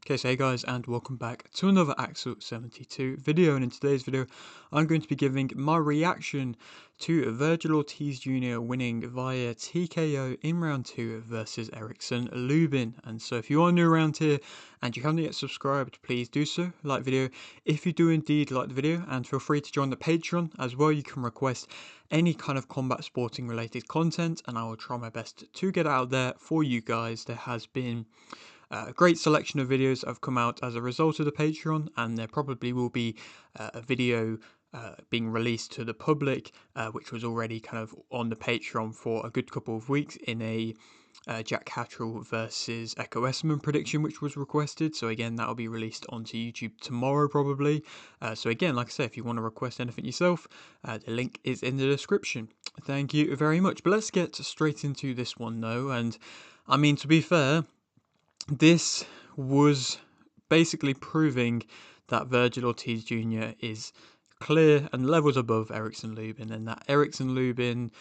Okay, so hey guys, and welcome back to another Axel 72 video, and in today's video I'm going to be giving my reaction to Virgil Ortiz Jr. winning via TKO in round 2 versus Erickson Lubin. And so if you are new around here and you haven't yet subscribed, please do so, like the video if you do indeed like the video, and feel free to join the Patreon as well. You can request any kind of combat sporting related content and I will try my best to get out there for you guys. There has been a great selection of videos that have come out as a result of the Patreon, and there probably will be a video being released to the public, which was already kind of on the Patreon for a good couple of weeks in a Jack Catterall versus Echo Esserman prediction, which was requested. So again, that will be released onto YouTube tomorrow probably. So again, like I say, if you want to request anything yourself, the link is in the description. Thank you very much. But let's get straight into this one though. And I mean, to be fair, this was basically proving that Virgil Ortiz Jr. is clear and levels above Erickson Lubin, and that Erickson Lubin,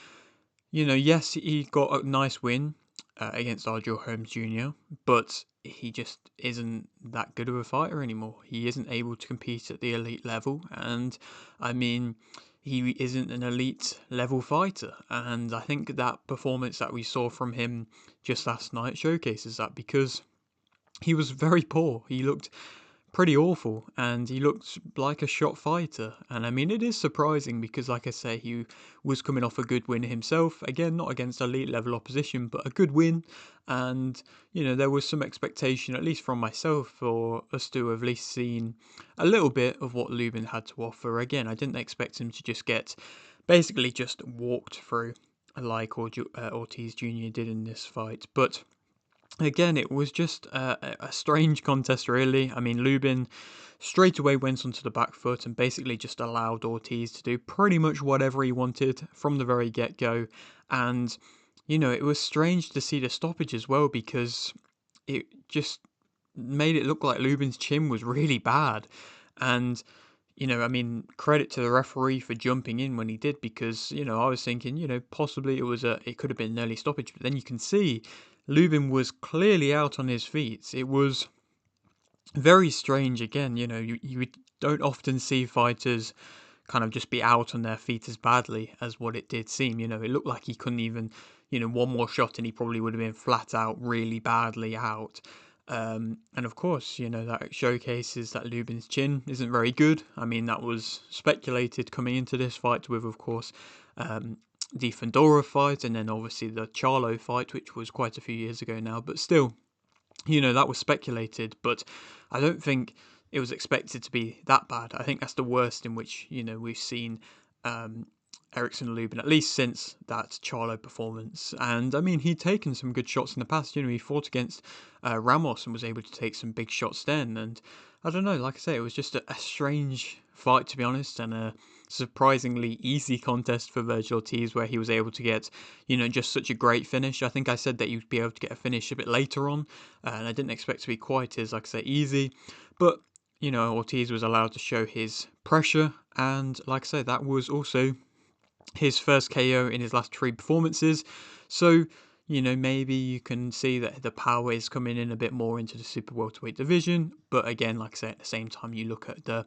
yes, he got a nice win against Arjo Holmes Jr., but he just isn't that good of a fighter anymore. He isn't able to compete at the elite level, and I mean, he isn't an elite level fighter. And I think that performance that we saw from him just last night showcases that, because he was very poor. He looked pretty awful, and he looked like a shot fighter. And I mean, it is surprising because, like I say, he was coming off a good win himself. Again, not against elite level opposition, but a good win. And, there was some expectation, at least from myself, for us to have at least seen a little bit of what Lubin had to offer. Again, I didn't expect him to just get basically just walked through like Ortiz Jr. did in this fight. But again, it was just a strange contest, really. I mean, Lubin straight away went onto the back foot and basically just allowed Ortiz to do pretty much whatever he wanted from the very get-go. And, it was strange to see the stoppage as well, because it just made it look like Lubin's chin was really bad. And, I mean, credit to the referee for jumping in when he did, because, I was thinking, possibly it could have been an early stoppage, but then you can see Lubin was clearly out on his feet. It was very strange. Again, you don't often see fighters kind of just be out on their feet as badly as what it did seem. It looked like he couldn't even, one more shot and he probably would have been flat out really badly out. And of course, that showcases that Lubin's chin isn't very good. I mean, that was speculated coming into this fight with, of course, the Fundora fight, and then obviously the Charlo fight, which was quite a few years ago now, but still, that was speculated, but I don't think it was expected to be that bad. I think that's the worst in which, we've seen Erickson Lubin, at least since that Charlo performance. And I mean, he'd taken some good shots in the past. He fought against Ramos and was able to take some big shots then. And I don't know, like I say, it was just a strange fight, to be honest, and a surprisingly easy contest for Virgil Ortiz, where he was able to get, just such a great finish. I think I said that you'd be able to get a finish a bit later on, and I didn't expect to be quite as, like I say, easy. But, Ortiz was allowed to show his pressure, and like I say, that was also his first KO in his last 3 performances. So, maybe you can see that the power is coming in a bit more into the super welterweight division. But again, like I say, at the same time, you look at the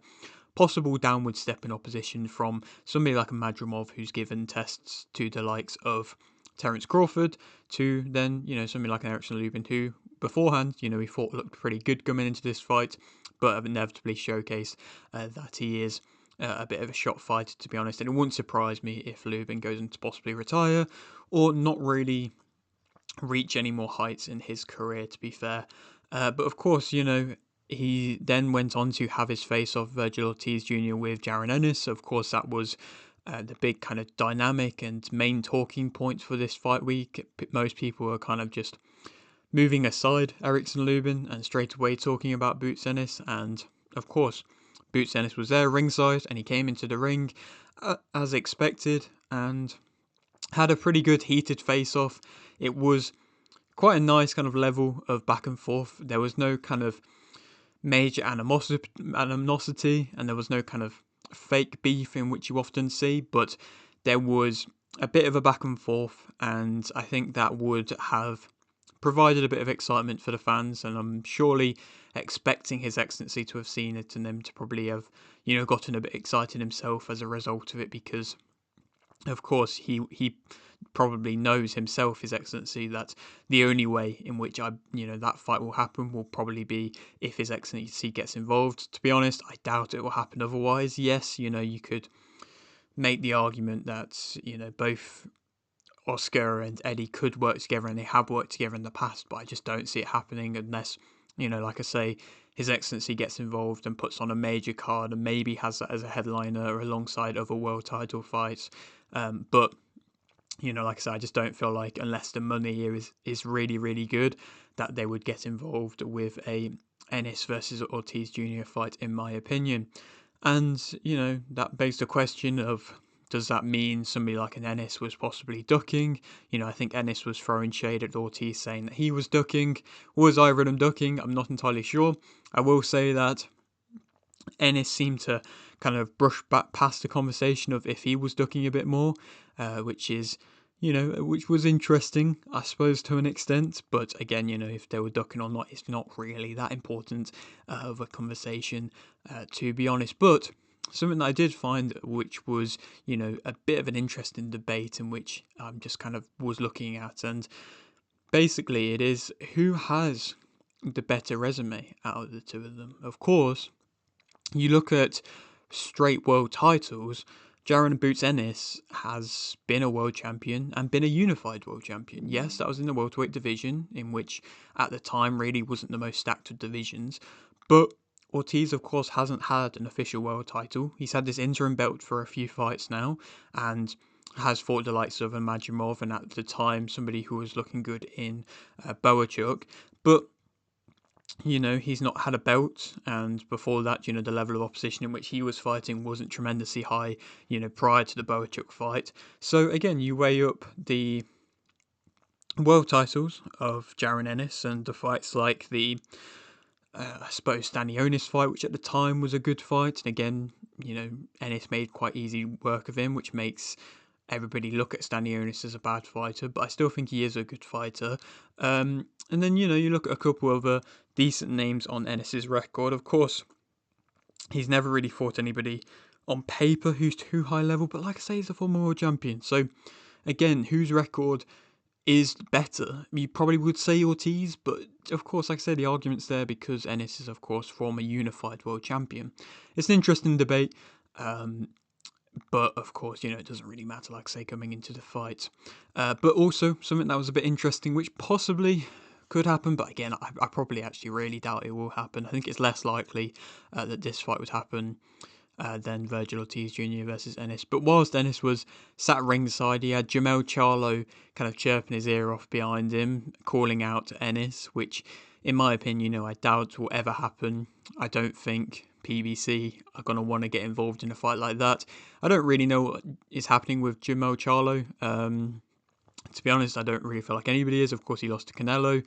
possible downward step in opposition from somebody like a Madrimov, who's given tests to the likes of Terence Crawford, to then, somebody like an Erickson Lubin, who beforehand, we thought looked pretty good coming into this fight, but inevitably showcased that he is a bit of a shot fighter, to be honest. And it wouldn't surprise me if Lubin goes on to possibly retire or not really reach any more heights in his career, to be fair. But of course, he then went on to have his face-off Virgil Ortiz Jr. with Ennis. Of course, that was the big kind of dynamic and main talking point for this fight week. Most people were kind of just moving aside Erickson Lubin and straight away talking about Boots Ennis. And of course, Boots Ennis was there ringside, and he came into the ring as expected and had a pretty good heated face-off. It was quite a nice kind of level of back and forth. There was no kind of major animosity, and there was no kind of fake beef in which you often see, but there was a bit of a back and forth, and I think that would have provided a bit of excitement for the fans, and I'm surely expecting His Excellency to have seen it and them to probably have, gotten a bit excited himself as a result of it, because of course he probably knows himself, His Excellency, that the only way in which that fight will happen will probably be if His Excellency gets involved. To be honest, I doubt it will happen otherwise. Yes, you could make the argument that, both Oscar and Eddie could work together, and they have worked together in the past, but I just don't see it happening unless, like I say, His Excellency gets involved and puts on a major card and maybe has that as a headliner alongside other world title fights. But like I said, I just don't feel like, unless the money here is really, really good, that they would get involved with a Ennis versus Ortiz Jr. fight, in my opinion. And, that begs the question of, does that mean somebody like an Ennis was possibly ducking? I think Ennis was throwing shade at Ortiz, saying that he was ducking. Was either of them ducking? I'm not entirely sure. I will say that Ennis seemed to kind of brush back past the conversation of if he was ducking a bit more, which was interesting, I suppose, to an extent. But again, if they were ducking or not, it's not really that important of a conversation, to be honest. But something that I did find, which was, a bit of an interesting debate, in which I'm just kind of was looking at, and basically it is, who has the better resume out of the two of them? Of course, you look at straight world titles, Jaron Boots Ennis has been a world champion and been a unified world champion. Yes, that was in the welterweight division, in which at the time really wasn't the most stacked of divisions. But Ortiz, of course, hasn't had an official world title. He's had this interim belt for a few fights now, and has fought the likes of Imagimov, and at the time somebody who was looking good in Boachuk. But he's not had a belt, and before that, the level of opposition in which he was fighting wasn't tremendously high, prior to the Boachuk fight. So again, you weigh up the world titles of Jaron Ennis and the fights like the, I suppose, Stanionis fight, which at the time was a good fight, and again, Ennis made quite easy work of him, which makes everybody look at Stanionis as a bad fighter, but I still think he is a good fighter. And then, you look at a couple of other decent names on Ennis's record. Of course, he's never really fought anybody on paper who's too high level, but like I say, he's a former world champion. So, again, whose record is better? You probably would say Ortiz, but of course, like I said, the argument's there because Ennis is, of course, former unified world champion. It's an interesting debate. But of course, it doesn't really matter, like I say, coming into the fight. But also, something that was a bit interesting, which possibly could happen, but again, I probably actually really doubt it will happen. I think it's less likely that this fight would happen than Virgil Ortiz Jr. versus Ennis. But whilst Ennis was sat ringside, he had Jermell Charlo kind of chirping his ear off behind him, calling out to Ennis, which, in my opinion, I doubt will ever happen. I don't think PBC are going to want to get involved in a fight like that. I don't really know what is happening with Jermell Charlo. To be honest, I don't really feel like anybody is. Of course, he lost to Canelo.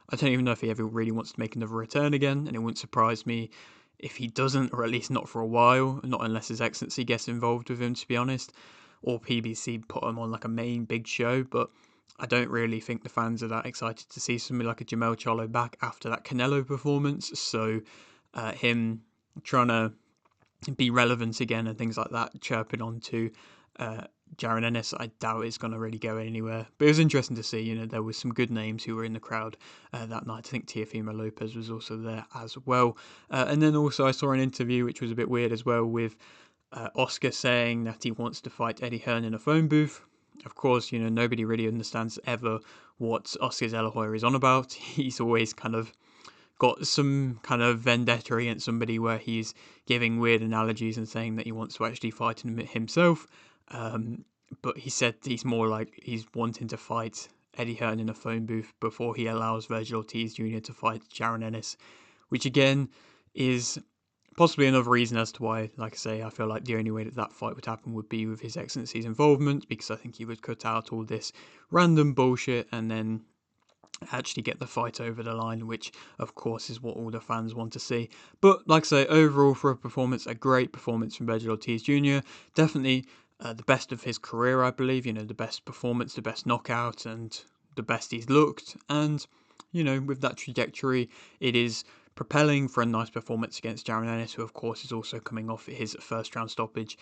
I don't even know if he ever really wants to make another return again, and it wouldn't surprise me if he doesn't, or at least not for a while, not unless His Excellency gets involved with him, to be honest, or PBC put him on like a main big show. But I don't really think the fans are that excited to see somebody like a Jermell Charlo back after that Canelo performance. So him trying to be relevant again and things like that, chirping on to Jaron Ennis, I doubt it's going to really go anywhere. But it was interesting to see, there was some good names who were in the crowd that night. I think Teofimo Lopez was also there as well. And then also I saw an interview, which was a bit weird as well, with Oscar saying that he wants to fight Eddie Hearn in a phone booth. Of course, nobody really understands ever what Oscar De La Hoya is on about. He's always kind of got some kind of vendetta against somebody where he's giving weird analogies and saying that he wants to actually fight him himself. But he said he's more like he's wanting to fight Eddie Hearn in a phone booth before he allows Virgil Ortiz Jr. to fight Jaron Ennis, which again is possibly another reason as to why, like I say, I feel like the only way that fight would happen would be with His Excellency's involvement, because I think he would cut out all this random bullshit and then actually get the fight over the line, which of course is what all the fans want to see. But like I say, overall for a performance, a great performance from Virgil Ortiz Jr. Definitely the best of his career, I believe. The best performance, the best knockout, and the best he's looked. And with that trajectory, it is propelling for a nice performance against Jermell Ennis, who of course is also coming off his first round stoppage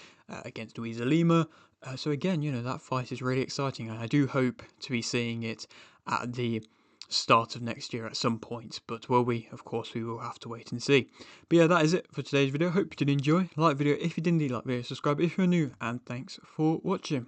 against Luisa Lima. So again, that fight is really exciting, and I do hope to be seeing it at the start of next year at some point. But will we? Of course, we will have to wait and see. But yeah, that is it for today's video. Hope you did enjoy. Like the video if you did indeed like the video, subscribe if you're new, and thanks for watching.